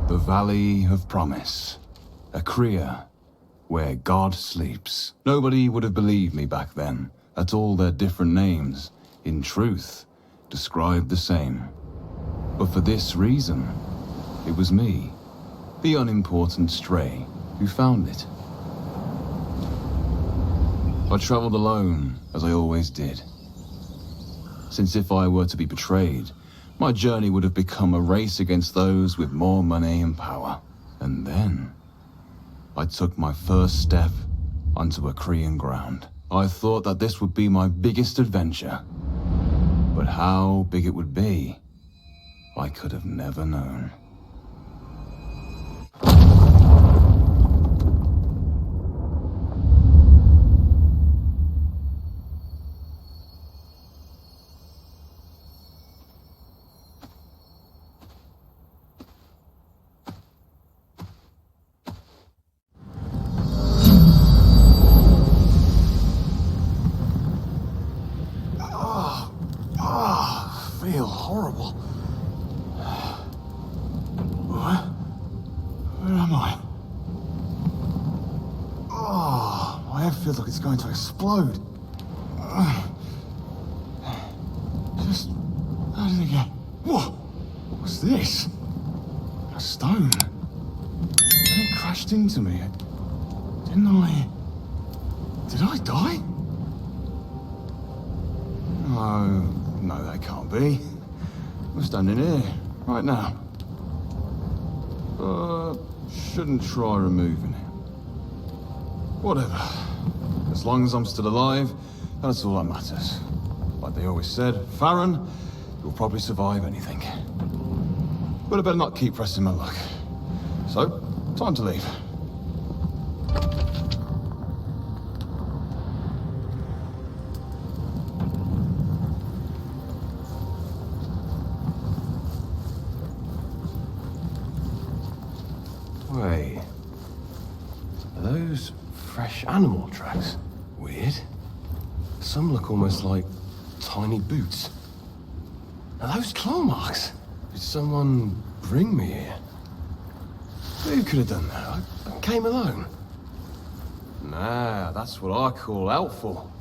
The Valley of Promise. A Kriya, where God sleeps. Nobody would have believed me back then, that all their different names, in truth, described the same. But for this reason, it was me, the unimportant stray, who found it. I traveled alone, as I always did. Since if I were to be betrayed, my journey would have become a race against those with more money and power. And then, I took my first step onto a Kriyan ground. I thought that this would be my biggest adventure. But how big it would be, I could have never known. I feel horrible. What? Where am I? Oh, my head feels like it's going to explode. Just, how did it get? Whoa! What's this? A stone. And it crashed into me. Didn't I? Did I die? No, that can't be. We're standing here, right now. Shouldn't try removing it. Whatever. As long as I'm still alive, that's all that matters. Like they always said, Farron, you'll probably survive anything. But I better not keep pressing my luck. So, time to leave. Wait. Are those fresh animal tracks? Weird. Some look almost like tiny boots. Are those claw marks? Did someone bring me here? Who could have done that? I came alone. Nah, that's what I call helpful.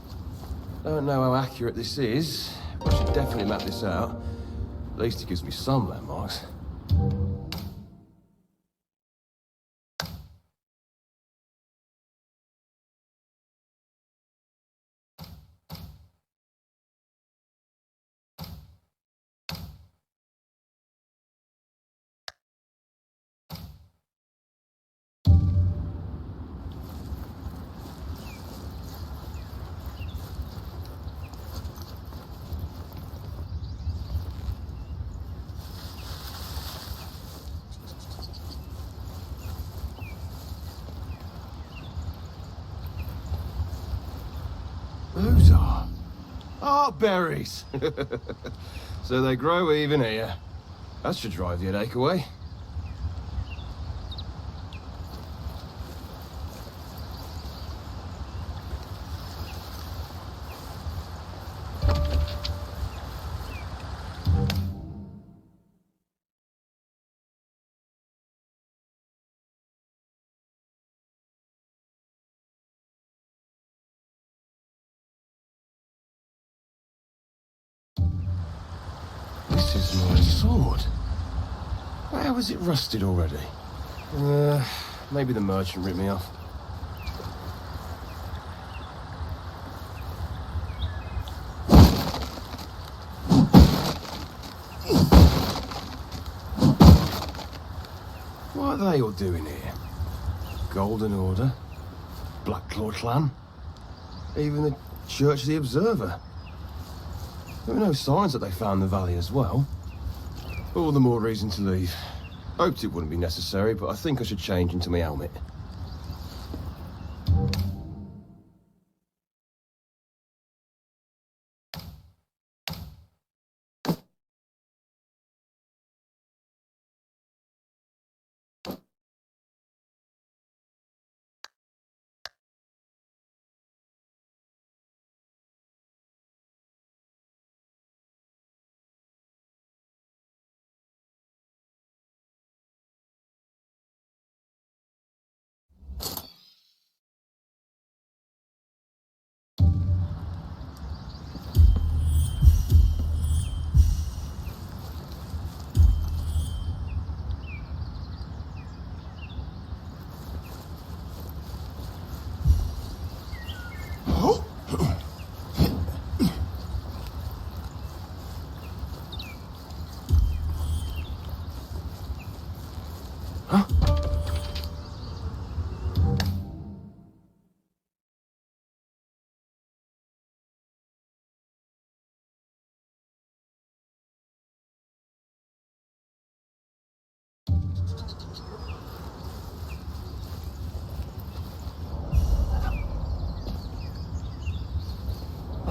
Don't know how accurate this is, but I should definitely map this out. At least it gives me some landmarks. Those are berries. So they grow even here. That should drive the headache away. This is my sword. How is it rusted already? Maybe the merchant ripped me off. What are they all doing here? Golden Order, Black Claw Clan, even the Church of the Observer. There were no signs that they found the valley as well. All the more reason to leave. Hoped it wouldn't be necessary, but I think I should change into my helmet.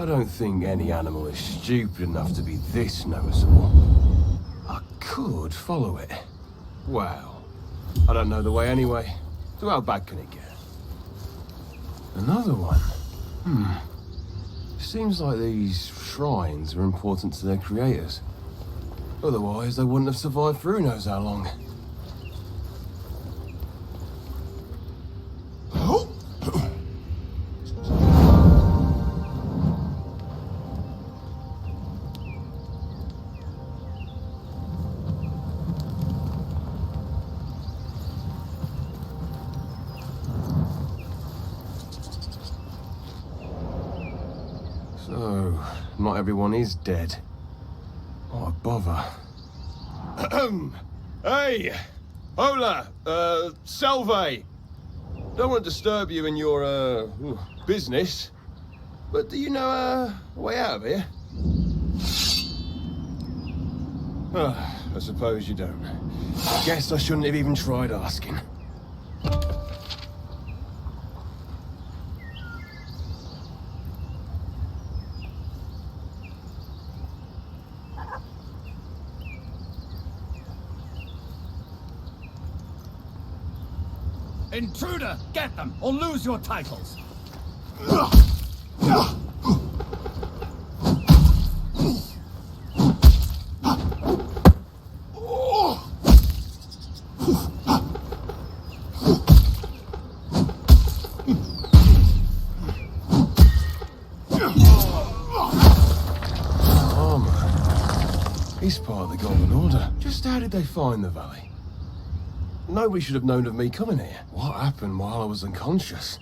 I don't think any animal is stupid enough to be this noticeable. I could follow it. Well, I don't know the way anyway. So how bad can it get? Another one? Seems like these shrines are important to their creators. Otherwise, they wouldn't have survived through knows how long. So, not everyone is dead. What a bother. Hey! Hola! Salve! Don't want to disturb you in your, business, but do you know a way out of here? I suppose you don't. Guess I shouldn't have even tried asking. Intruder, get them, or lose your titles. He's part of the Golden Order. Just how did they find the valley? Nobody should have known of me coming here. What happened while I was unconscious?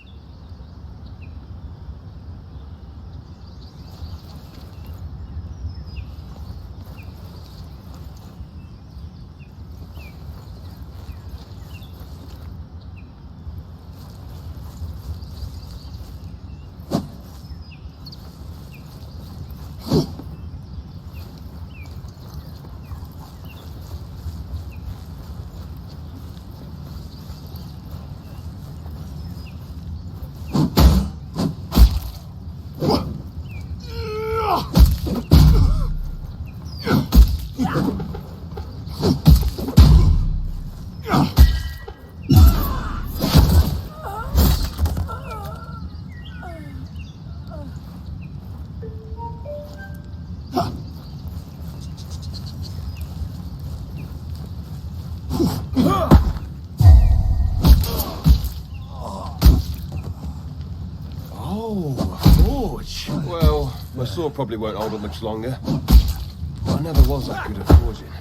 Well, my sword probably won't hold up much longer. I never was that good at forging.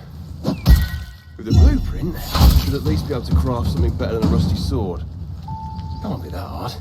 With a blueprint, I should at least be able to craft something better than a rusty sword. Can't be that hard.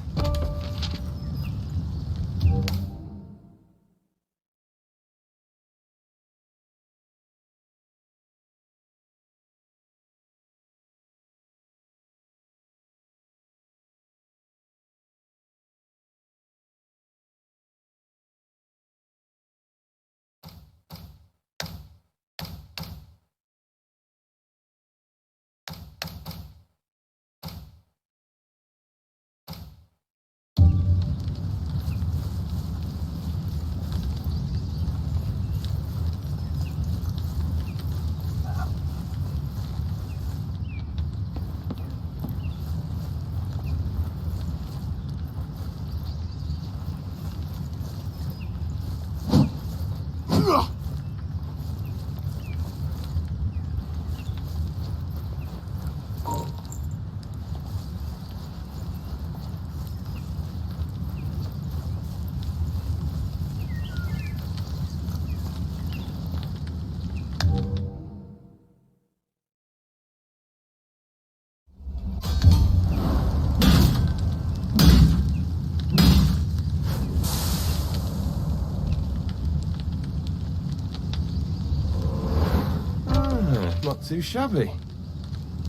Not too shabby.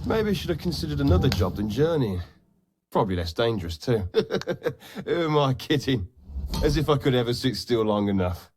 Maybe I should have considered another job than journeying. Probably less dangerous, too. Who am I kidding? As if I could ever sit still long enough.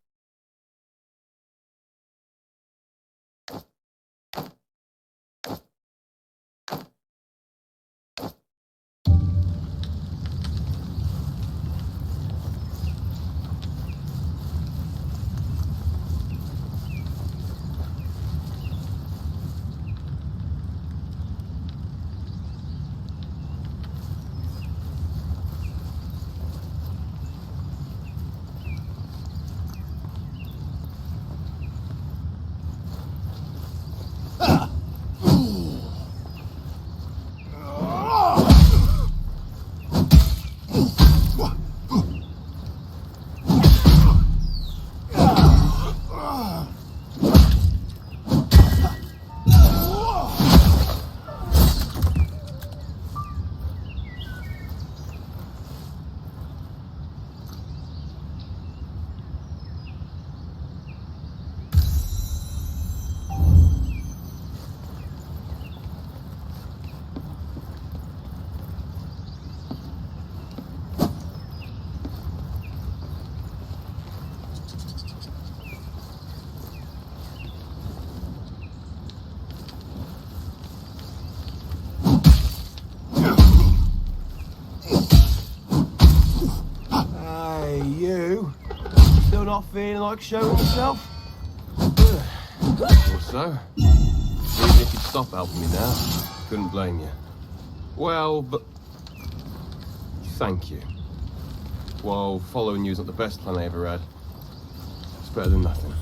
Not feeling like showing yourself? Or so. Even if you'd stop helping me now, couldn't blame you. Well, but... thank you. Well, following you is not the best plan I ever had. It's better than nothing.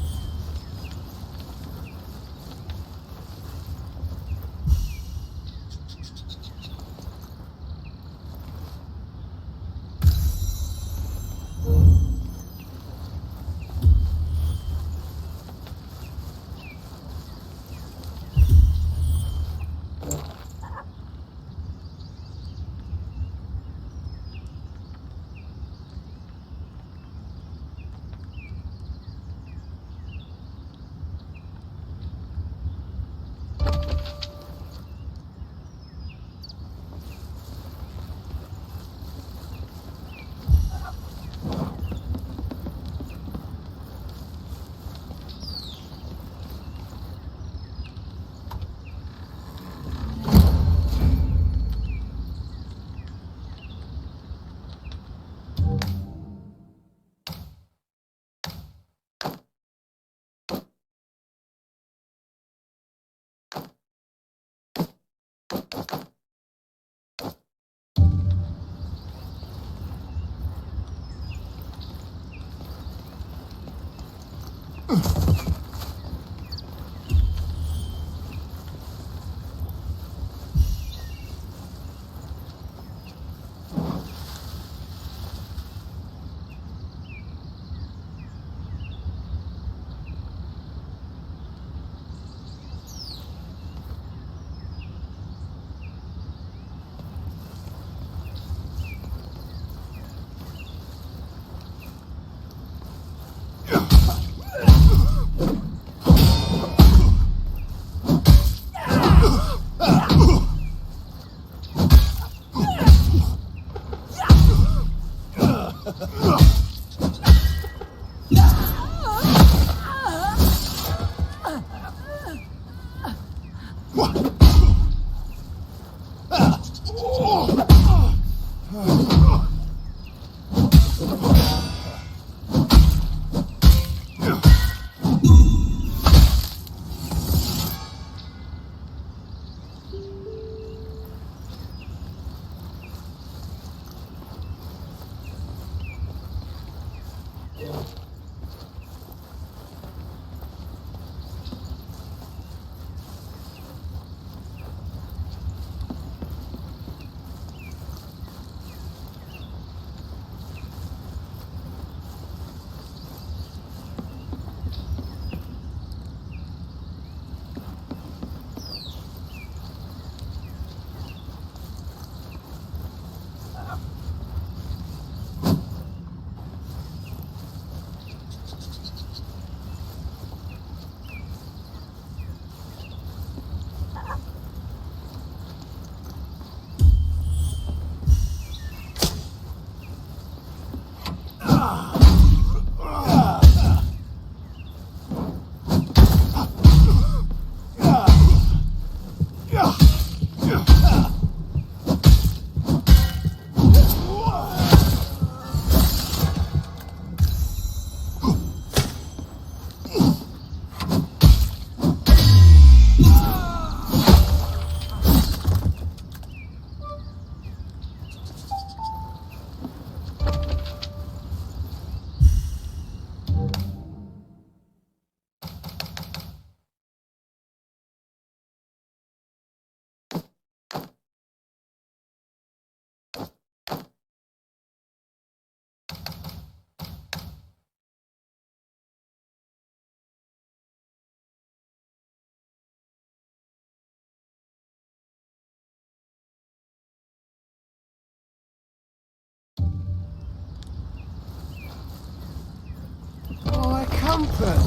My compass!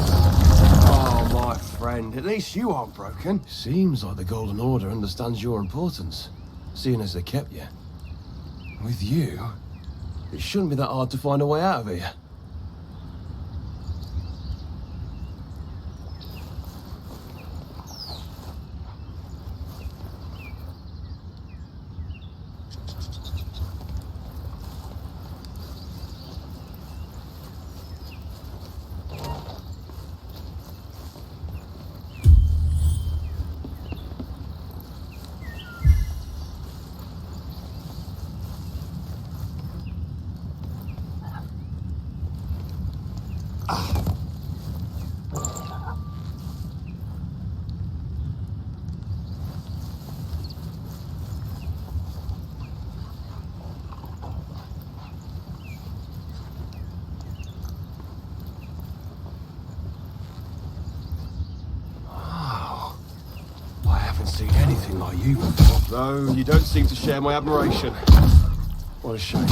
Oh, my friend, at least you aren't broken. Seems like the Golden Order understands your importance, seeing as they kept you. With you, it shouldn't be that hard to find a way out of here. haven't seen anything like you before. Though you don't seem to share my admiration. What a shame.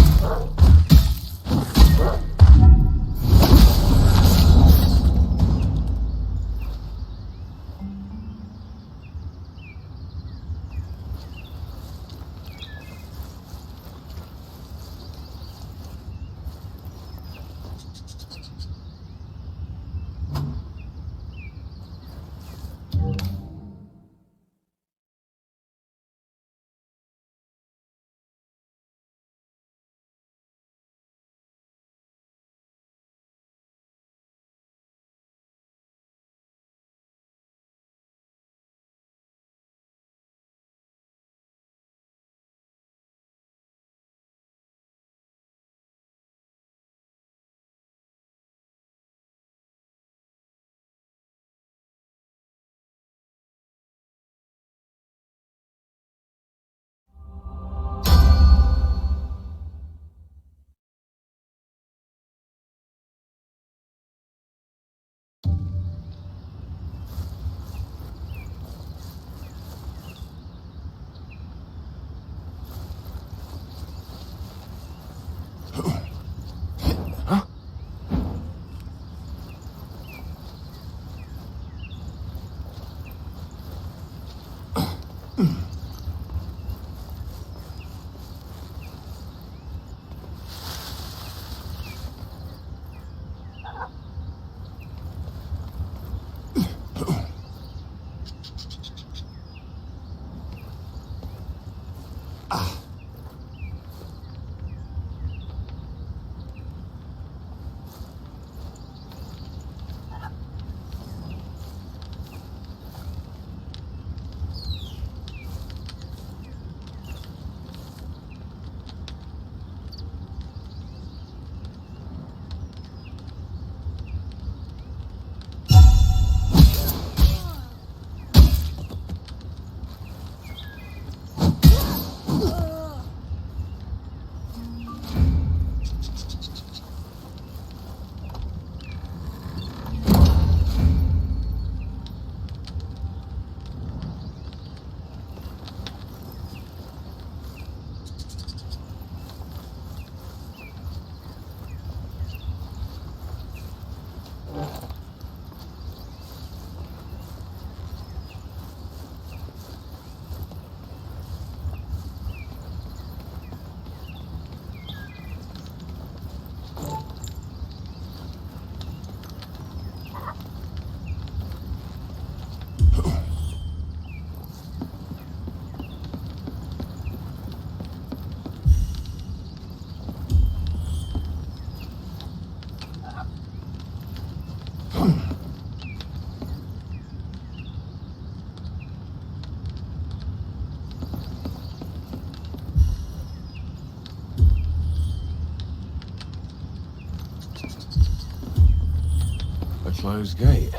Closed gate.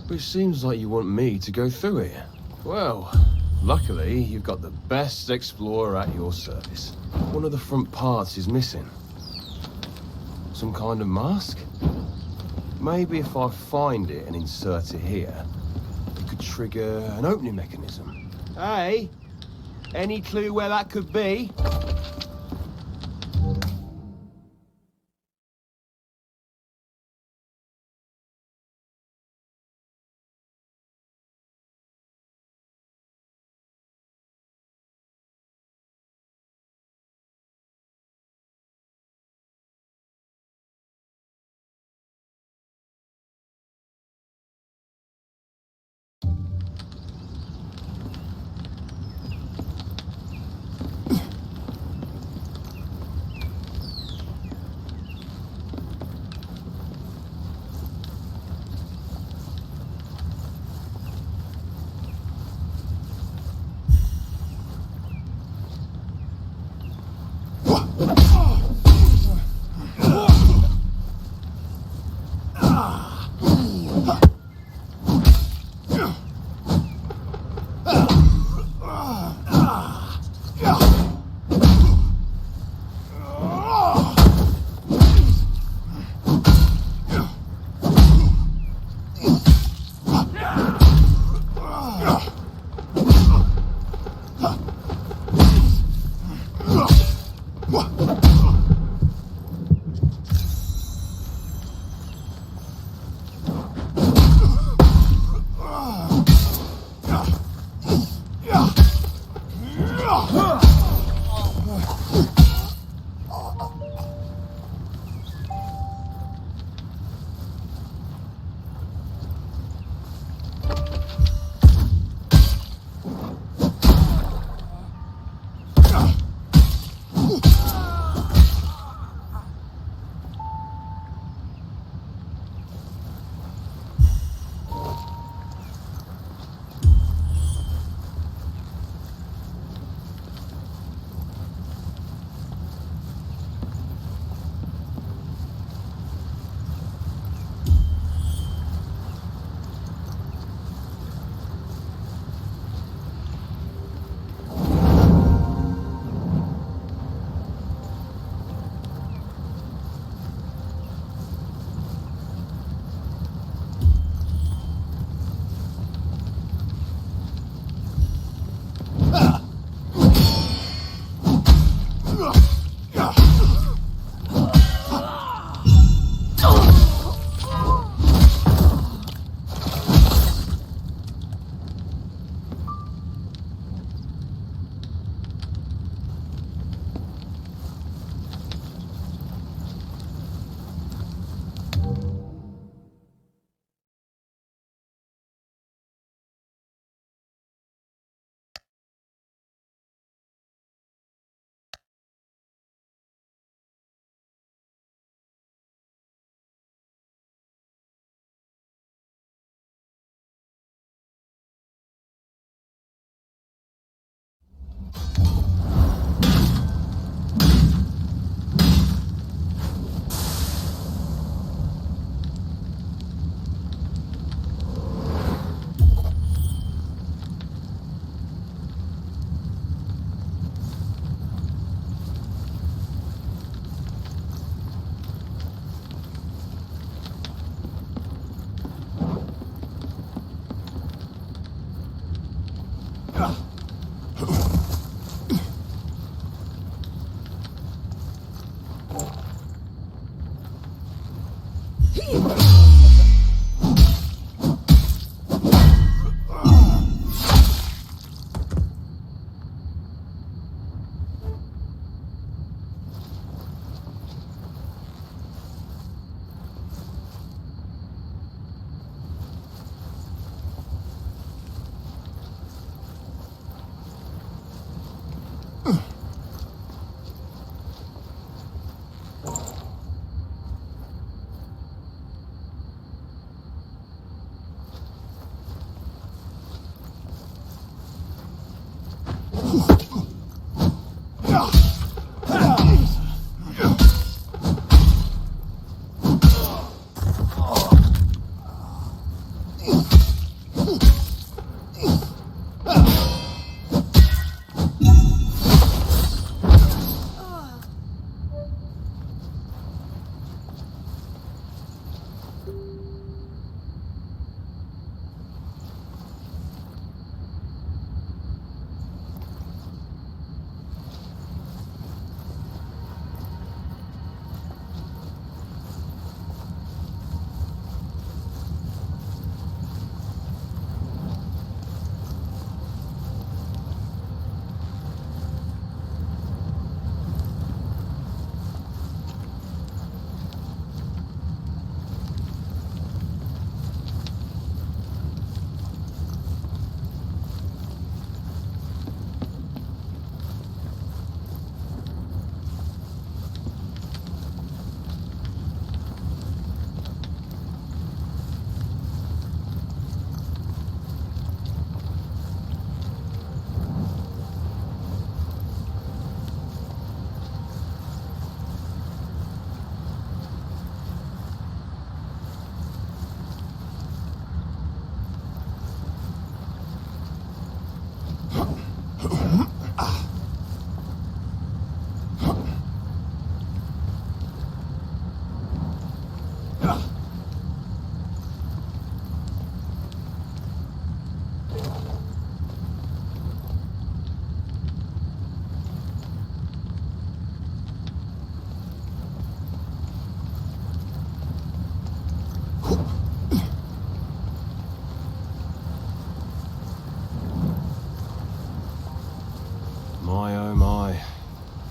Which seems like you want me to go through it. Well, luckily you've got the best explorer at your service. One of the front parts is missing. Some kind of mask? Maybe if I find it and insert it here, it could trigger an opening mechanism. Hey, any clue where that could be?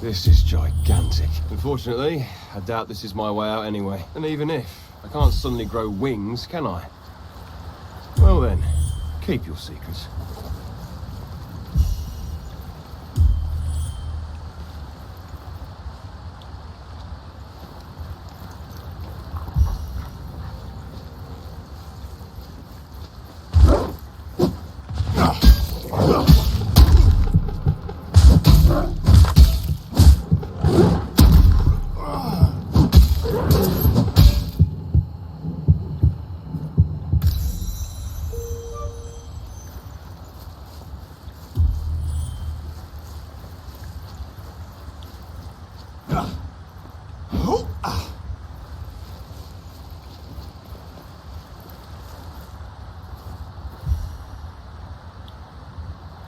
This is gigantic. Unfortunately, I doubt this is my way out anyway. And even if, I can't suddenly grow wings, can I? Well then, keep your secrets.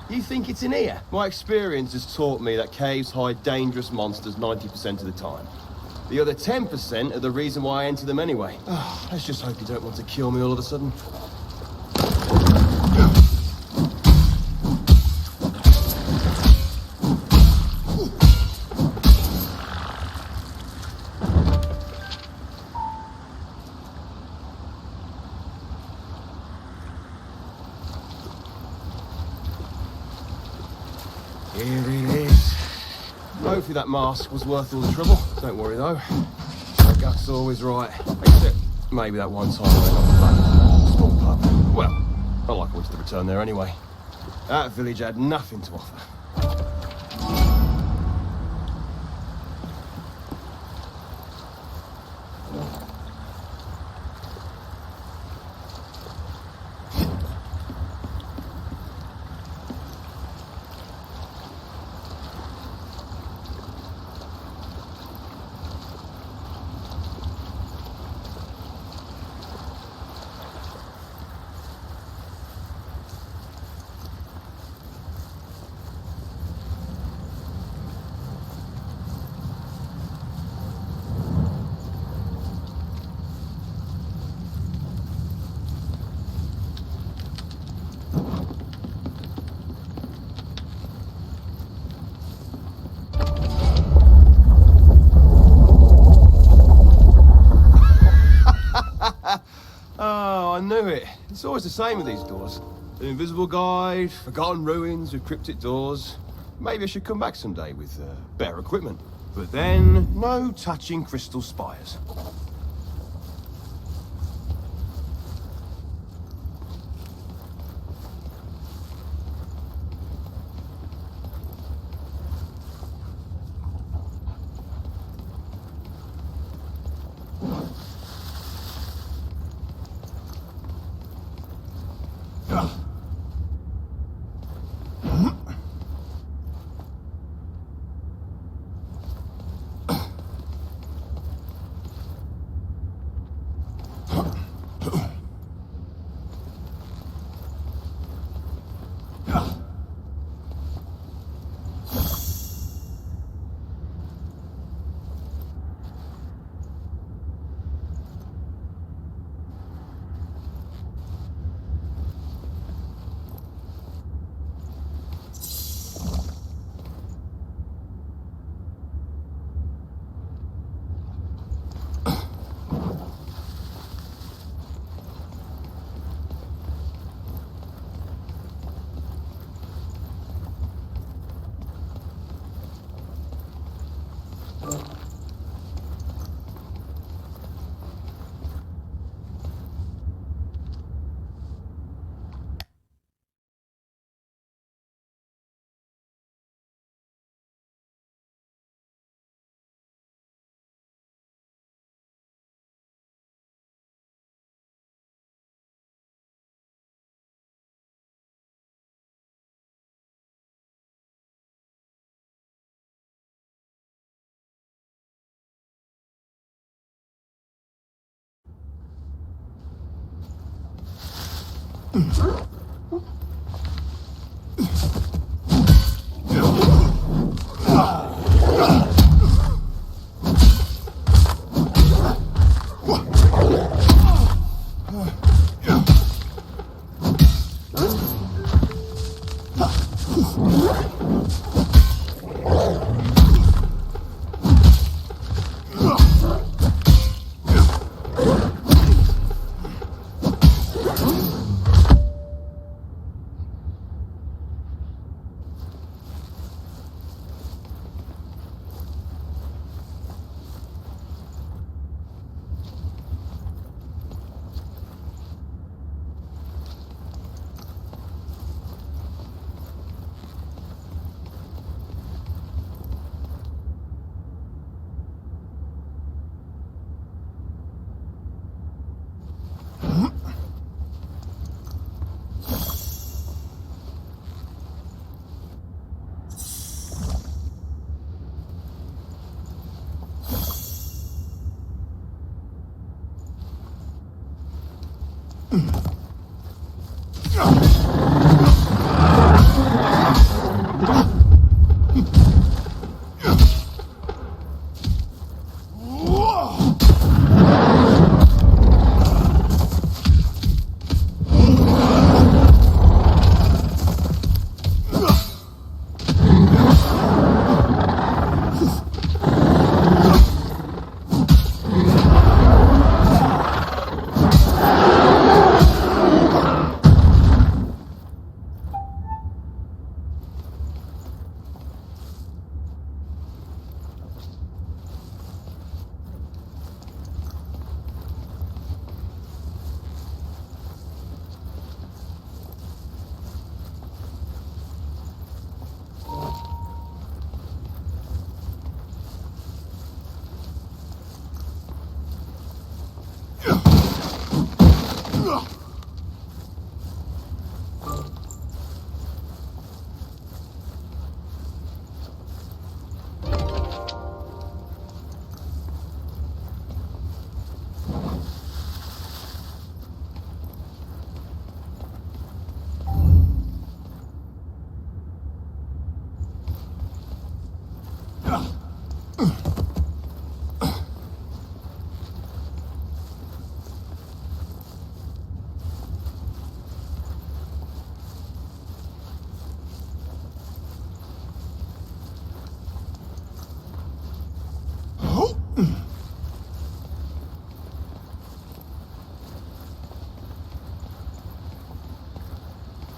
You think it's in here? My experience has taught me that caves hide dangerous monsters 90% of the time. The other 10% are the reason why I enter them anyway. Let's just hope you don't want to kill me all of a sudden. Here it is. Hopefully that mask was worth all the trouble. Don't worry though. My gut's always right. Except maybe that one time I went off the small pub. Well, not like I wanted to return there anyway. That village had nothing to offer. Oh, I knew it. It's always the same with these doors. An invisible guide, forgotten ruins with cryptic doors. Maybe I should come back someday with better equipment. But then, no touching crystal spires.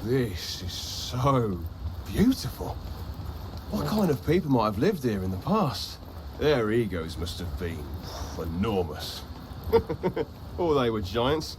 This is so beautiful. What kind of people might have lived here in the past? Their egos must have been enormous. Or they were giants.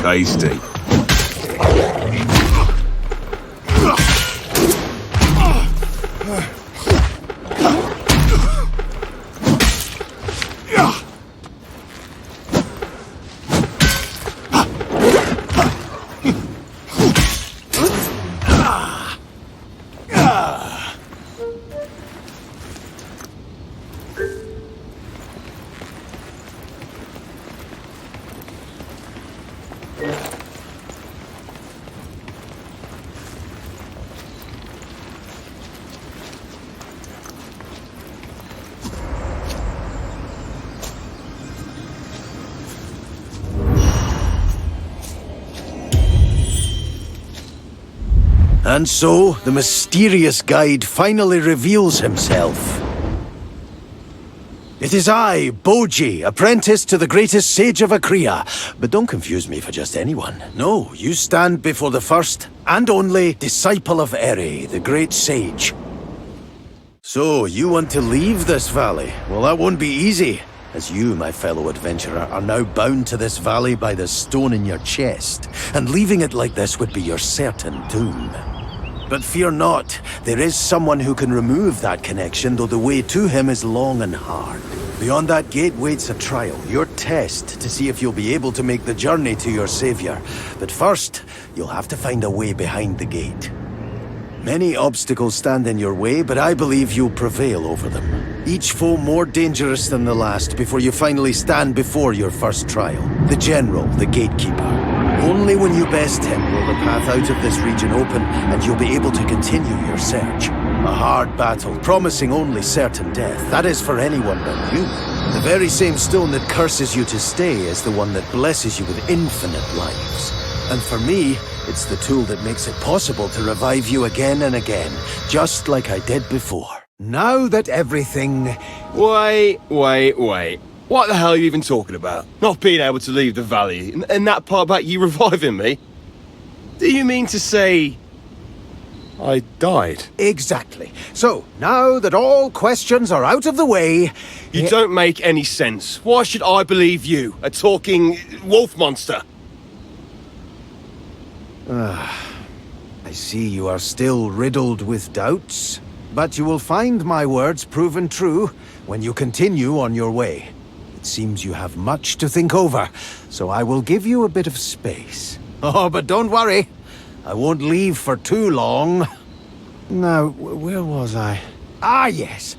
Tasty. And so, the mysterious guide finally reveals himself. It is I, Boji, apprentice to the greatest sage of Akria. But don't confuse me for just anyone. No, you stand before the first and only disciple of Eri, the great sage. So, you want to leave this valley? Well, that won't be easy. as you, my fellow adventurer, are now bound to this valley by the stone in your chest, and leaving it like this would be your certain doom. But fear not, there is someone who can remove that connection, though the way to him is long and hard. Beyond that gate waits a trial, your test, to see if you'll be able to make the journey to your savior. But first, you'll have to find a way behind the gate. Many obstacles stand in your way, but I believe you'll prevail over them. Each foe more dangerous than the last before you finally stand before your first trial. The General, the Gatekeeper. Only when you best him will the path out of this region open, and you'll be able to continue your search. A hard battle, promising only certain death. That is for anyone but you. The very same stone that curses you to stay is the one that blesses you with infinite lives. And for me, it's the tool that makes it possible to revive you again and again, just like I did before. Now that everything... Wait. What the hell are you even talking about? Not being able to leave the valley, and that part about you reviving me? Do you mean to say... I died? Exactly. So, now that all questions are out of the way... You don't make any sense. Why should I believe you, a talking wolf monster? I see you are still riddled with doubts, but you will find my words proven true when you continue on your way. It seems you have much to think over, so I will give you a bit of space. Oh, but don't worry, I won't leave for too long. Now, where was I? Ah, yes.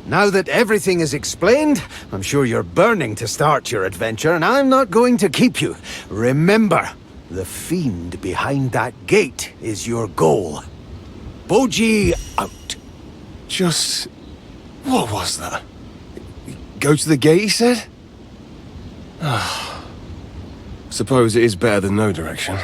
Now that everything is explained, I'm sure you're burning to start your adventure, and I'm not going to keep you. Remember, the fiend behind that gate is your goal. Boji out. Just... what was that? Go to the gate, he said? Suppose it is better than no direction.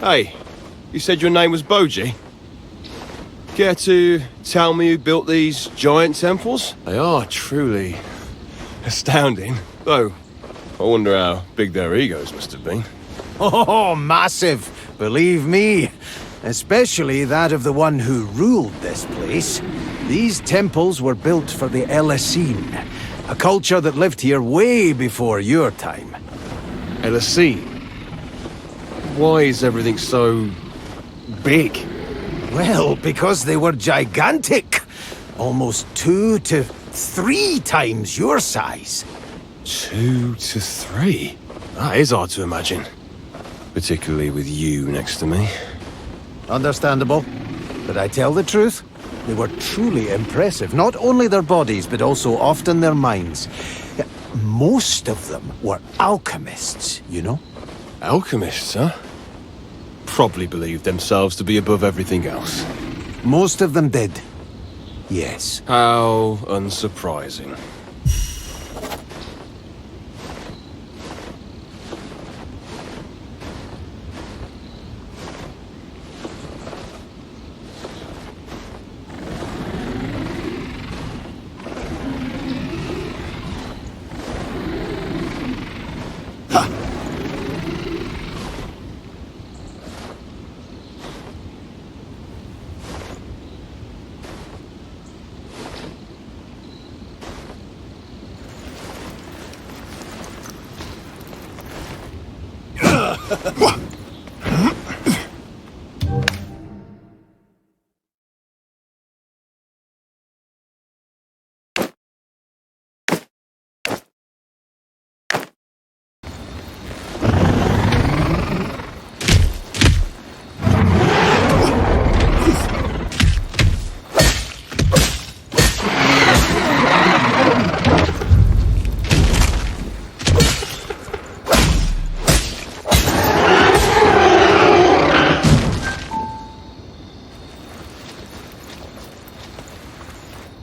Hey, you said your name was Boji? Care to tell me who built these giant temples? They are truly astounding. Though, I wonder how big their egos must have been. Oh, massive, believe me. Especially that of the one who ruled this place. These temples were built for the Elysine, a culture that lived here way before your time. Elysine? Why is everything so big? Well, because they were gigantic. Almost 2 to 3 times your size. 2 to 3? That is hard to imagine. Particularly with you next to me. Understandable. But I tell the truth, they were truly impressive. Not only their bodies, but also often their minds. Most of them were alchemists, you know? Alchemists, huh? Probably believed themselves to be above everything else. Most of them did. Yes. How unsurprising.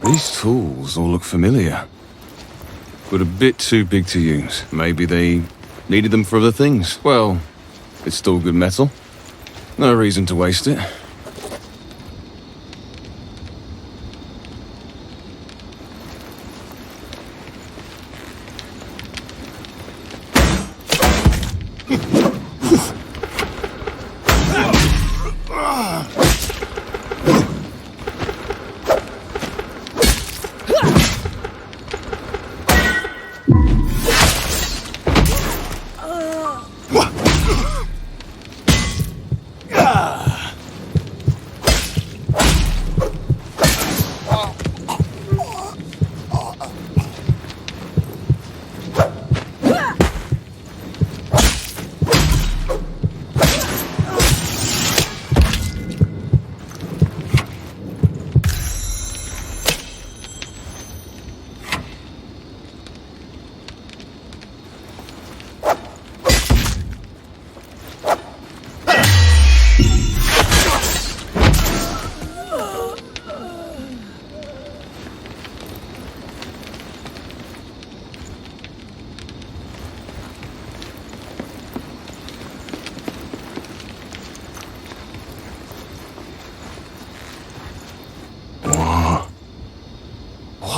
These tools all look familiar, but a bit too big to use. Maybe they needed them for other things. Well, it's still good metal. No reason to waste it.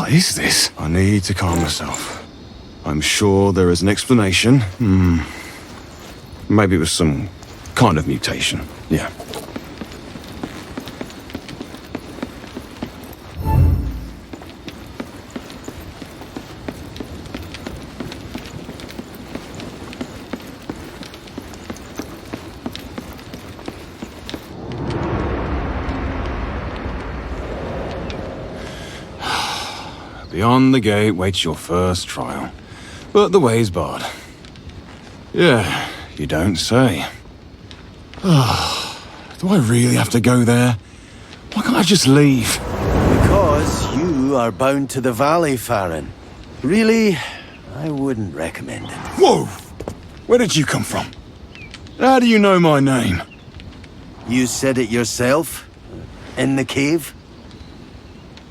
What is this? I need to calm myself. I'm sure there is an explanation. Maybe it was some kind of mutation. Yeah. Beyond the gate waits your first trial, but the way's barred. Yeah, you don't say. Do I really have to go there? Why can't I just leave? Because you are bound to the valley, Farron. Really, I wouldn't recommend it. Whoa! Where did you come from? How do you know my name? You said it yourself? In the cave?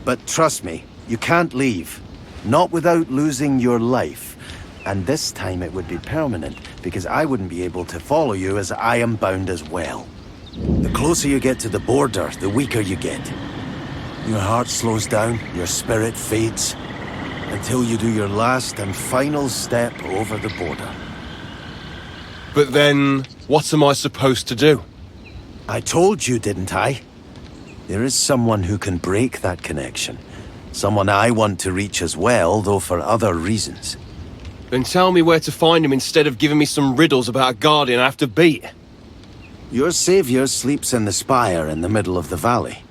But trust me, you can't leave. Not without losing your life. And this time it would be permanent, because I wouldn't be able to follow you as I am bound as well. The closer you get to the border, the weaker you get. Your heart slows down, your spirit fades, until you do your last and final step over the border. But then, What am I supposed to do? I told you, didn't I? There is someone who can break that connection. Someone I want to reach as well, though for other reasons. Then tell me where to find him instead of giving me some riddles about a guardian I have to beat. Your savior sleeps in the spire in the middle of the valley.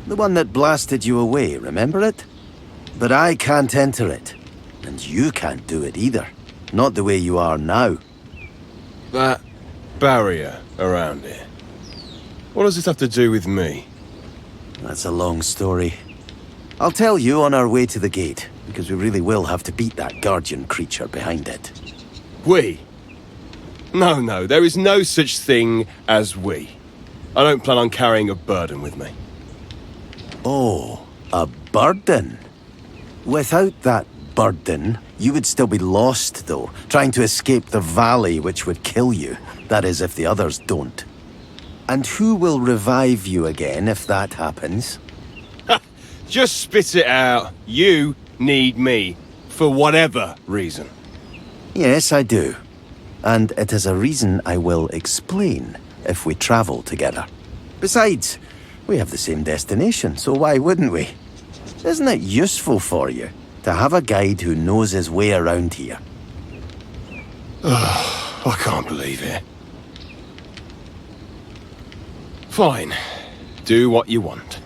The one that blasted you away, remember it? But I can't enter it. And you can't do it either. Not the way you are now. That barrier around it. What does it have to do with me? That's a long story. I'll tell you on our way to the gate, because we really will have to beat that guardian creature behind it. We? No, there is no such thing as we. I don't plan on carrying a burden with me. Oh, a burden? Without that burden, you would still be lost, though, trying to escape the valley which would kill you. That is, if the others don't. And who will revive you again if that happens? Just spit it out. You need me. For whatever reason. Yes, I do. And it is a reason I will explain if we travel together. Besides, we have the same destination, so why wouldn't we? Isn't it useful for you to have a guide who knows his way around here? I can't believe it. Fine. Do what you want.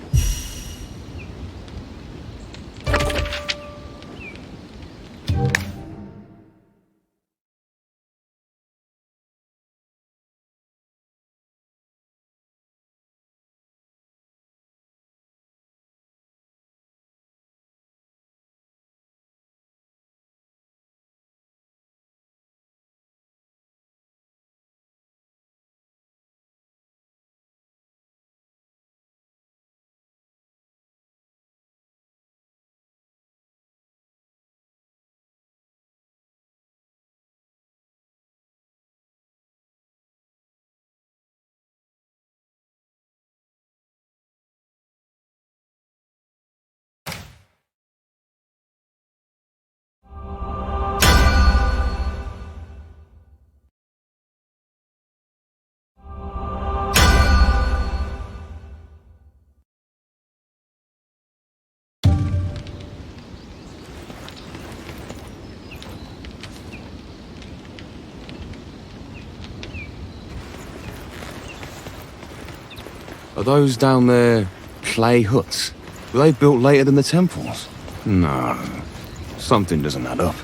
Are those down there clay huts? Were they built later than the temples? No. Something doesn't add up.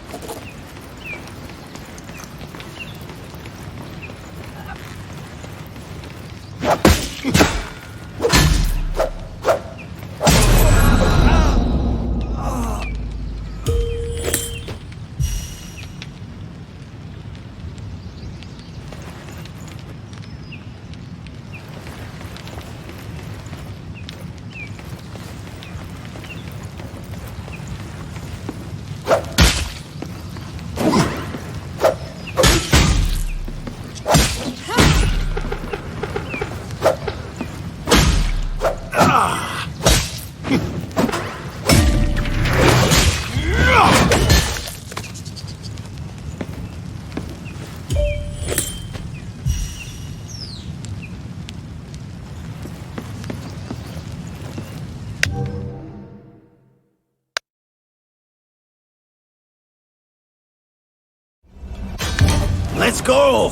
Let's go!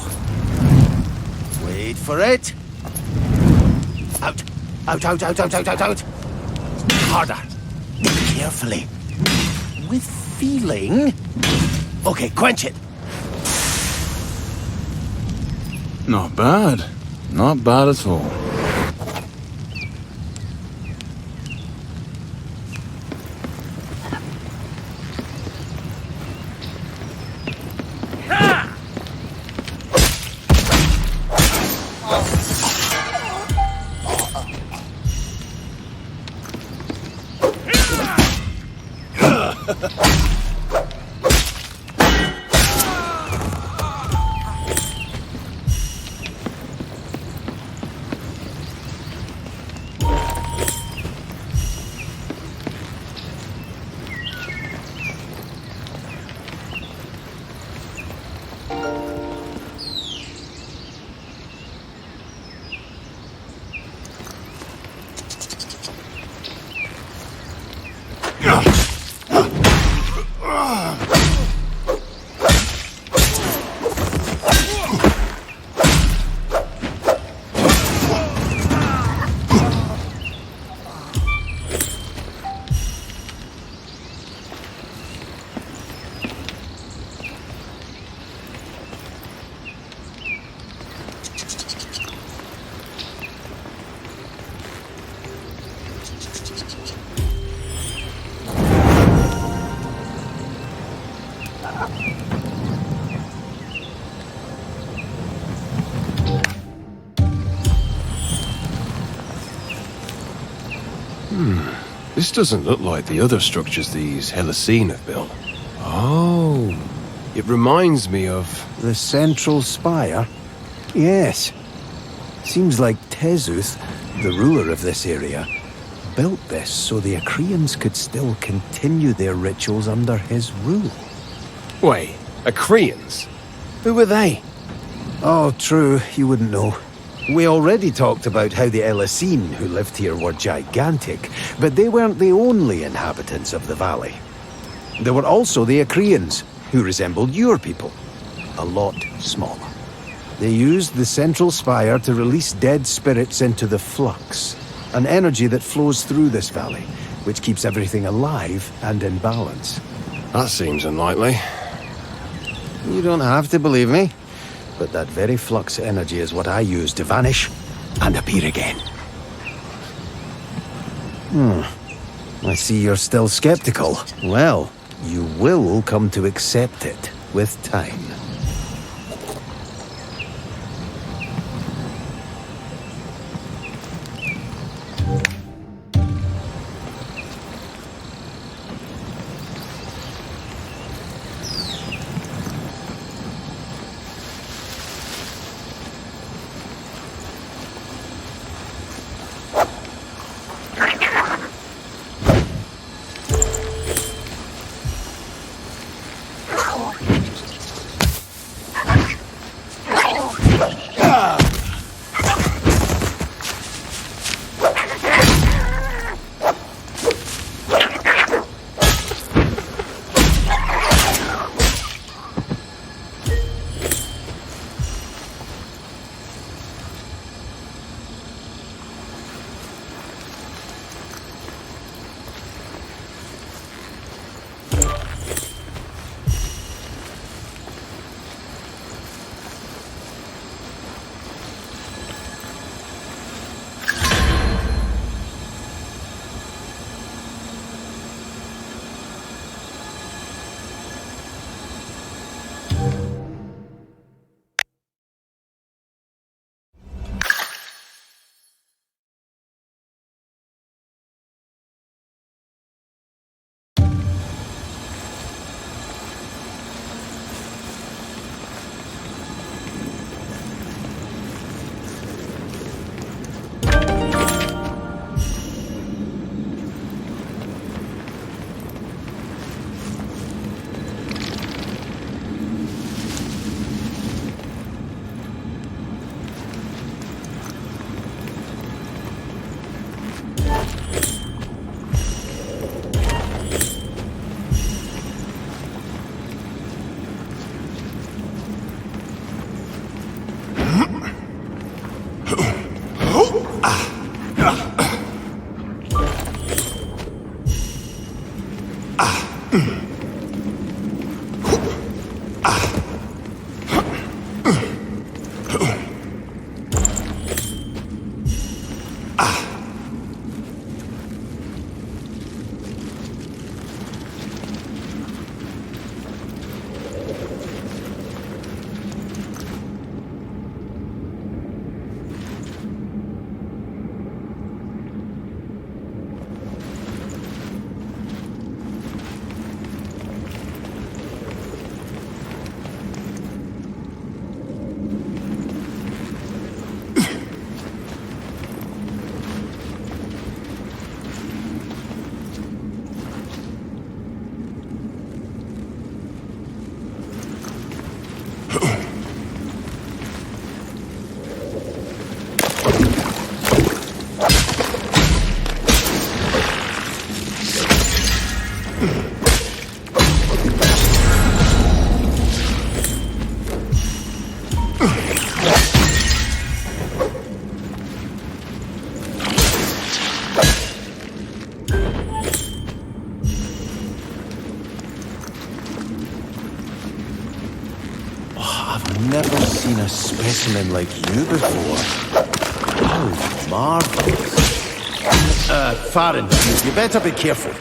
Wait for it. Out. Out. Harder. Carefully. With feeling. Okay, quench it. Not bad. Not bad at all. This doesn't look like the other structures these Helicene have built. Oh, it reminds me of... The central spire? Yes. Seems like Tezuth, the ruler of this area, built this so the Achaeans could still continue their rituals under his rule. Wait, Achaeans? Who were they? Oh, true, you wouldn't know. We already talked about how the Helicene who lived here were gigantic, but they weren't the only inhabitants of the valley. There were also the Achaeans, who resembled your people, a lot smaller. They used the central spire to release dead spirits into the flux, an energy that flows through this valley, which keeps everything alive and in balance. That seems unlikely. You don't have to believe me. But that very flux energy is what I use to vanish and appear again. I see you're still skeptical. Well, you will come to accept it with time. I've never seen a specimen like you before. How marvelous. Farron, you better be careful.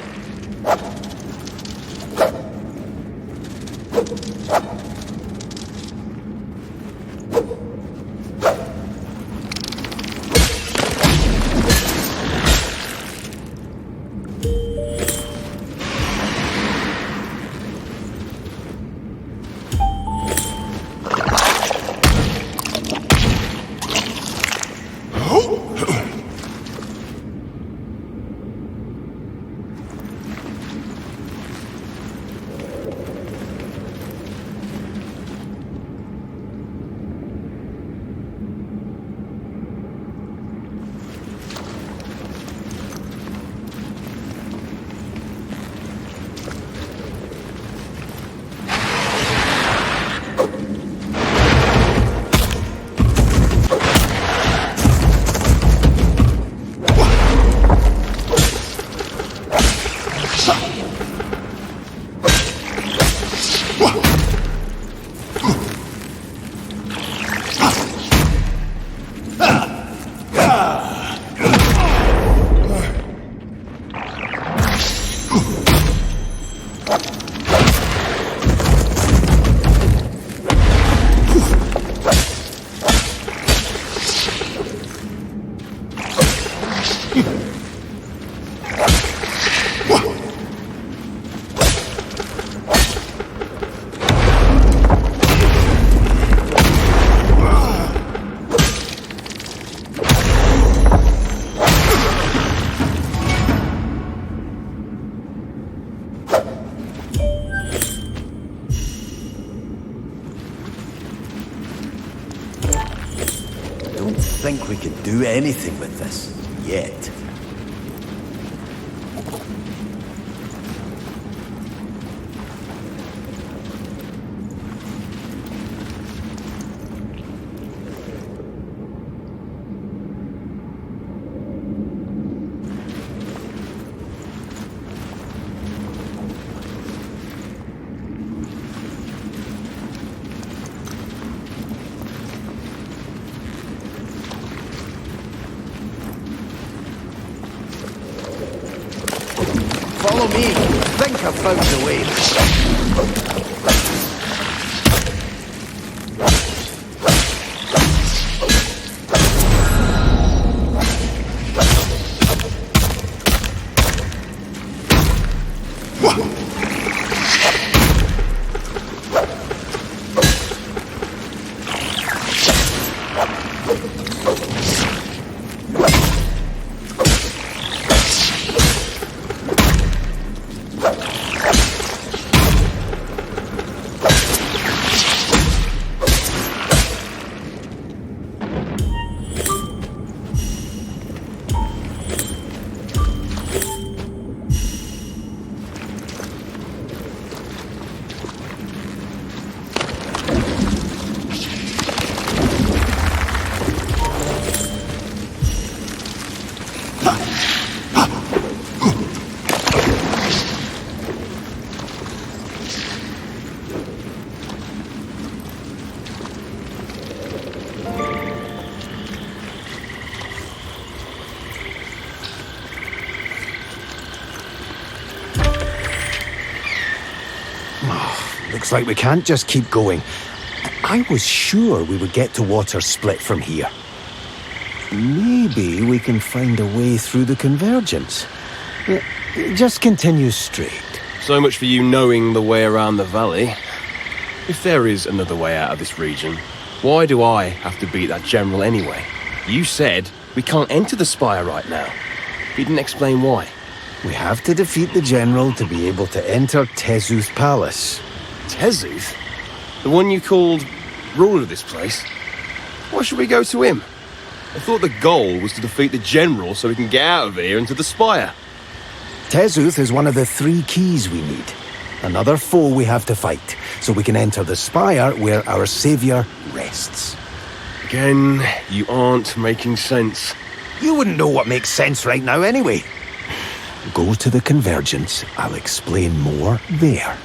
Think we could do anything with this yet. Follow me. I think I've found the way. Looks like we can't just keep going. I was sure we would get to water split from here. Maybe we can find a way through the convergence. Just continue straight. So much for you knowing the way around the valley. If there is another way out of this region, why do I have to beat that general anyway? You said we can't enter the spire right now. You didn't explain why. We have to defeat the general to be able to enter Tezu's palace. Tezuth? The one you called ruler of this place? Why should we go to him? I thought the goal was to defeat the general so we can get out of here into the spire. Tezuth is one of the 3 keys we need. Another foe we have to fight, so we can enter the spire where our savior rests. Again, you aren't making sense. You wouldn't know what makes sense right now anyway. Go to the Convergence. I'll explain more there.